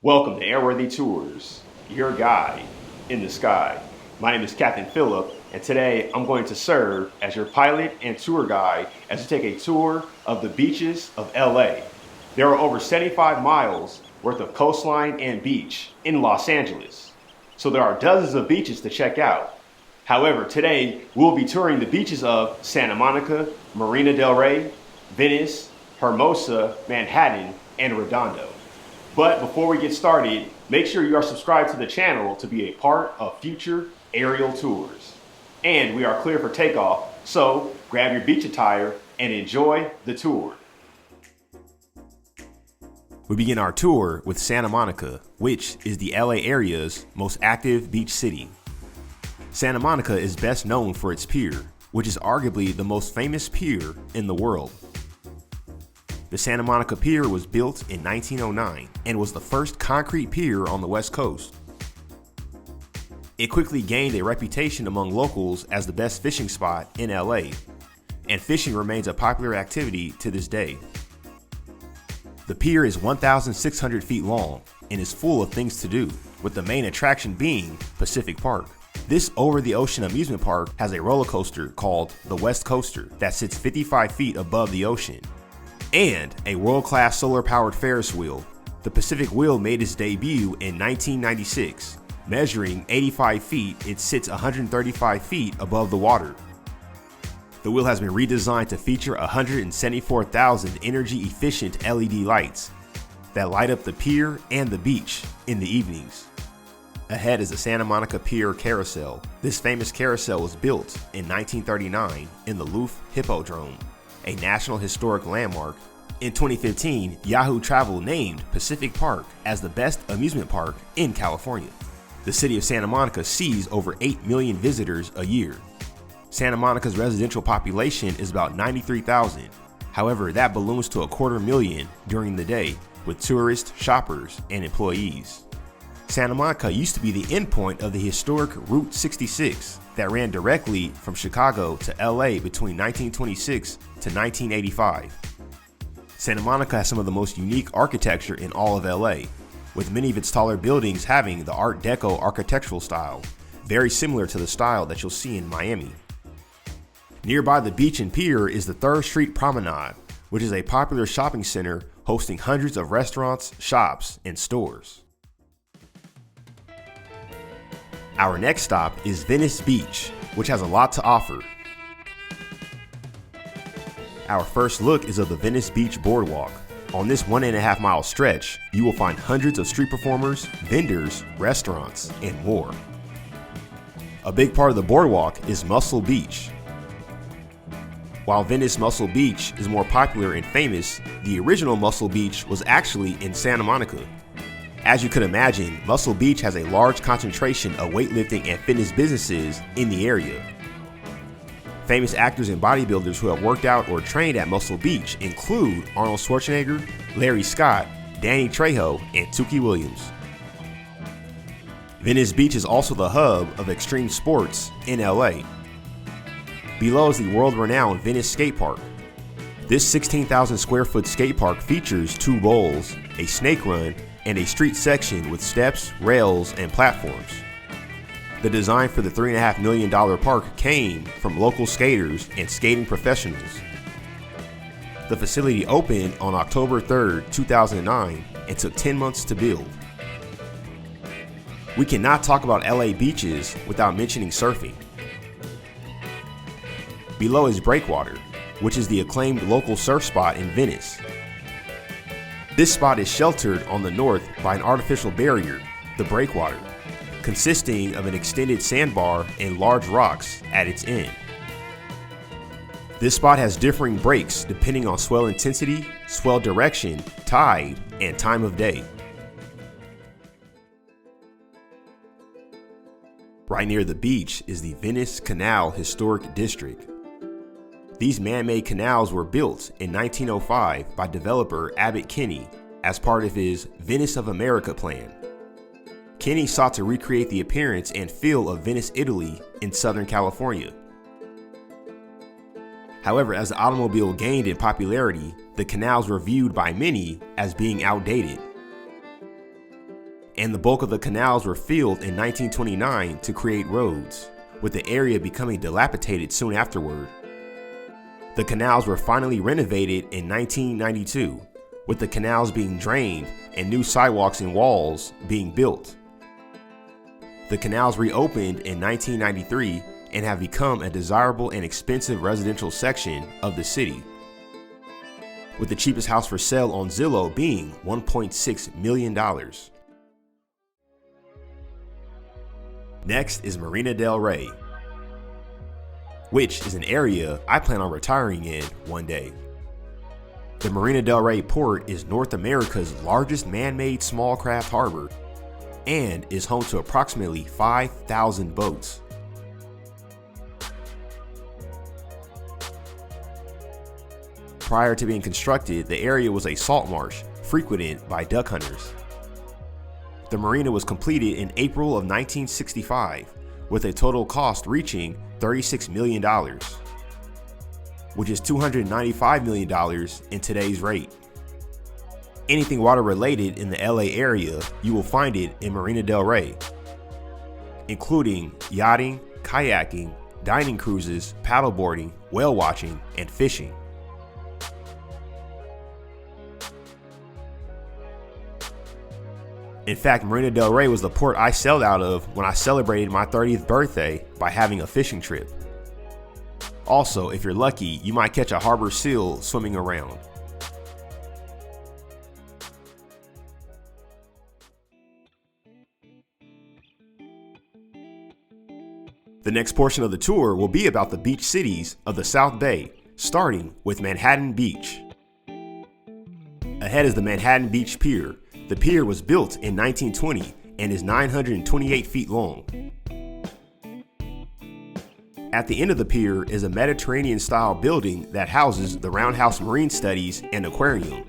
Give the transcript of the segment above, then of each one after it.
Welcome to Airworthy Tours, your guide in the sky. My name is Captain Phillip, and today I'm going to serve as your pilot and tour guide as you take a tour of the beaches of LA. There are over 75 miles worth of coastline and beach in Los Angeles, so there are dozens of beaches to check out. However, today we'll be touring the beaches of Santa Monica, Marina Del Rey, Venice, Hermosa, Manhattan, and Redondo. But before we get started, make sure you are subscribed to the channel to be a part of future aerial tours. And we are clear for takeoff, so grab your beach attire and enjoy the tour. We begin our tour with Santa Monica, which is the LA area's most active beach city. Santa Monica is best known for its pier, which is arguably the most famous pier in the world. The Santa Monica Pier was built in 1909 and was the first concrete pier on the West Coast. It quickly gained a reputation among locals as the best fishing spot in LA, and fishing remains a popular activity to this day. The pier is 1,600 feet long and is full of things to do, with the main attraction being Pacific Park. This over-the-ocean amusement park has a roller coaster called the West Coaster that sits 55 feet above the ocean, and a world-class solar-powered Ferris wheel. The Pacific Wheel made its debut in 1996. Measuring 85 feet, it sits 135 feet above the water. The wheel has been redesigned to feature 174,000 energy-efficient LED lights that light up the pier and the beach in the evenings. Ahead is the Santa Monica Pier Carousel. This famous carousel was built in 1939 in the Luft Hippodrome, a National Historic Landmark. In 2015, Yahoo Travel named Pacific Park as the best amusement park in California. The city of Santa Monica sees over 8 million visitors a year. Santa Monica's residential population is about 93,000. However, that balloons to 250,000 during the day with tourists, shoppers, and employees. Santa Monica used to be the endpoint of the historic Route 66 that ran directly from Chicago to LA between 1926 to 1985. Santa Monica has some of the most unique architecture in all of LA, with many of its taller buildings having the Art Deco architectural style, very similar to the style that you'll see in Miami. Nearby the beach and pier is the 3rd Street Promenade, which is a popular shopping center hosting hundreds of restaurants, shops, and stores. Our next stop is Venice Beach, which has a lot to offer. Our first look is of the Venice Beach Boardwalk. On this 1.5 mile stretch, you will find hundreds of street performers, vendors, restaurants, and more. A big part of the boardwalk is Muscle Beach. While Venice Muscle Beach is more popular and famous, the original Muscle Beach was actually in Santa Monica. As you could imagine, Muscle Beach has a large concentration of weightlifting and fitness businesses in the area. Famous actors and bodybuilders who have worked out or trained at Muscle Beach include Arnold Schwarzenegger, Larry Scott, Danny Trejo, and Tukey Williams. Venice Beach is also the hub of extreme sports in LA. Below is the world-renowned Venice Skate Park. This 16,000 square foot skate park features 2 bowls, a snake run, and a street section with steps, rails, and platforms. The design for the $3.5 million park came from local skaters and skating professionals. The facility opened on October 3, 2009 and took 10 months to build. We cannot talk about LA beaches without mentioning surfing. Below is Breakwater, which is the acclaimed local surf spot in Venice. This spot is sheltered on the north by an artificial barrier, the Breakwater, consisting of an extended sandbar and large rocks at its end. This spot has differing breaks depending on swell intensity, swell direction, tide, and time of day. Right near the beach is the Venice Canal Historic District. These man-made canals were built in 1905 by developer Abbott Kinney as part of his Venice of America plan. Kinney sought to recreate the appearance and feel of Venice, Italy in Southern California. However, as the automobile gained in popularity, the canals were viewed by many as being outdated. and the bulk of the canals were filled in 1929 to create roads, with the area becoming dilapidated soon afterward. The canals were finally renovated in 1992, with the canals being drained and new sidewalks and walls being built. The canals reopened in 1993 and have become a desirable and expensive residential section of the city, with the cheapest house for sale on Zillow being $1.6 million. Next is Marina Del Rey, which is an area I plan on retiring in one day. The Marina Del Rey port is North America's largest man-made small craft harbor and is home to approximately 5,000 boats. Prior to being constructed, the area was a salt marsh frequented by duck hunters. The marina was completed in April of 1965, with a total cost reaching $36 million, which is $295 million in today's rate. Anything water related in the LA area, you will find it in Marina Del Rey, including yachting, kayaking, dining cruises, paddleboarding, whale watching, and fishing. In fact, Marina Del Rey was the port I sailed out of when I celebrated my 30th birthday by having a fishing trip. Also, if you're lucky, you might catch a harbor seal swimming around. The next portion of the tour will be about the beach cities of the South Bay, starting with Manhattan Beach. Ahead is the Manhattan Beach Pier. The pier was built in 1920 and is 928 feet long. At the end of the pier is a Mediterranean-style building that houses the Roundhouse Marine Studies and Aquarium.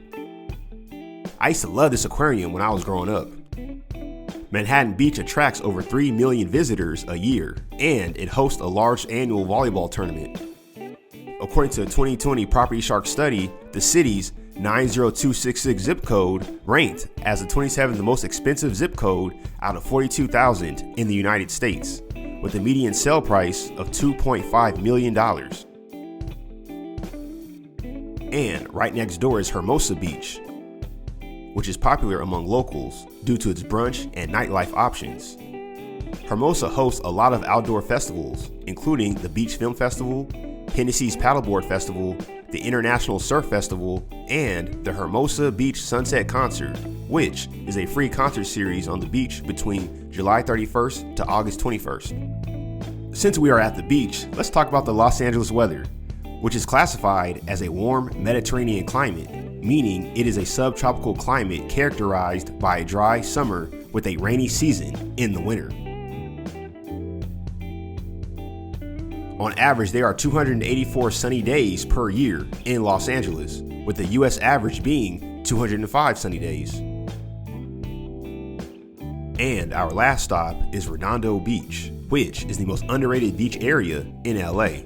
I used to love this aquarium when I was growing up. Manhattan Beach attracts over 3 million visitors a year, and it hosts a large annual volleyball tournament. According to a 2020 Property Shark study, the city's 90266 zip code ranked as the 27th most expensive zip code out of 42,000 in the United States, with a median sale price of $2.5 million. And right next door is Hermosa Beach, which is popular among locals due to its brunch and nightlife options. Hermosa hosts a lot of outdoor festivals, including the Beach Film Festival, Hennessy's Paddleboard Festival, the International Surf Festival, and the Hermosa Beach Sunset Concert, which is a free concert series on the beach between July 31st to August 21st. Since we are at the beach, let's talk about the Los Angeles weather, which is classified as a warm Mediterranean climate, meaning it is a subtropical climate characterized by a dry summer with a rainy season in the winter. On average, there are 284 sunny days per year in Los Angeles, with the US average being 205 sunny days. And our last stop is Redondo Beach, which is the most underrated beach area in LA.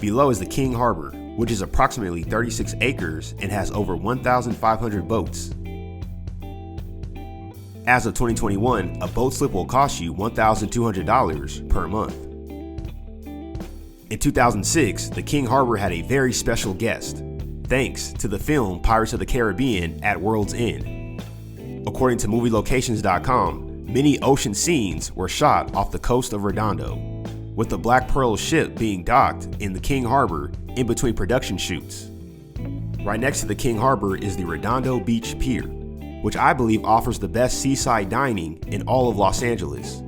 Below is the King Harbor, which is approximately 36 acres and has over 1,500 boats. As of 2021, a boat slip will cost you $1,200 per month. In 2006, the King Harbor had a very special guest, thanks to the film Pirates of the Caribbean at World's End. According to MovieLocations.com, many ocean scenes were shot off the coast of Redondo, with the Black Pearl ship being docked in the King Harbor in between production shoots. Right next to the King Harbor is the Redondo Beach Pier, which I believe offers the best seaside dining in all of Los Angeles.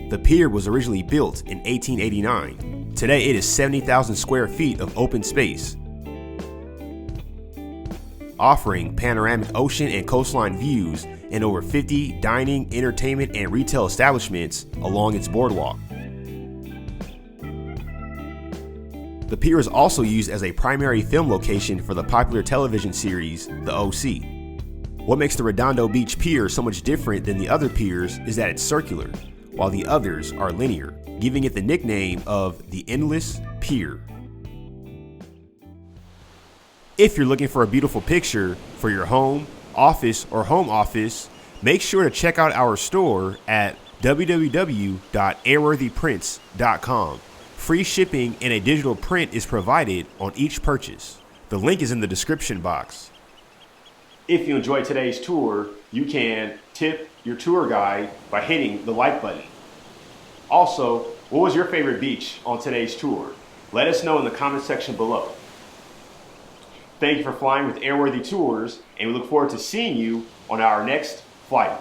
The pier was originally built in 1889. Today it is 70,000 square feet of open space, offering panoramic ocean and coastline views and over 50 dining, entertainment, and retail establishments along its boardwalk. The pier is also used as a primary film location for the popular television series, The OC. What makes the Redondo Beach Pier so much different than the other piers is that it's circular, while the others are linear, giving it the nickname of the Endless Pier. If you're looking for a beautiful picture for your home, office, or home office, make sure to check out our store at www.airworthyprints.com. Free shipping and a digital print is provided on each purchase. The link is in the description box. If you enjoyed today's tour, you can tip your tour guide by hitting the like button. Also, what was your favorite beach on today's tour? Let us know in the comment section below. Thank you for flying with Airworthy Tours, and we look forward to seeing you on our next flight.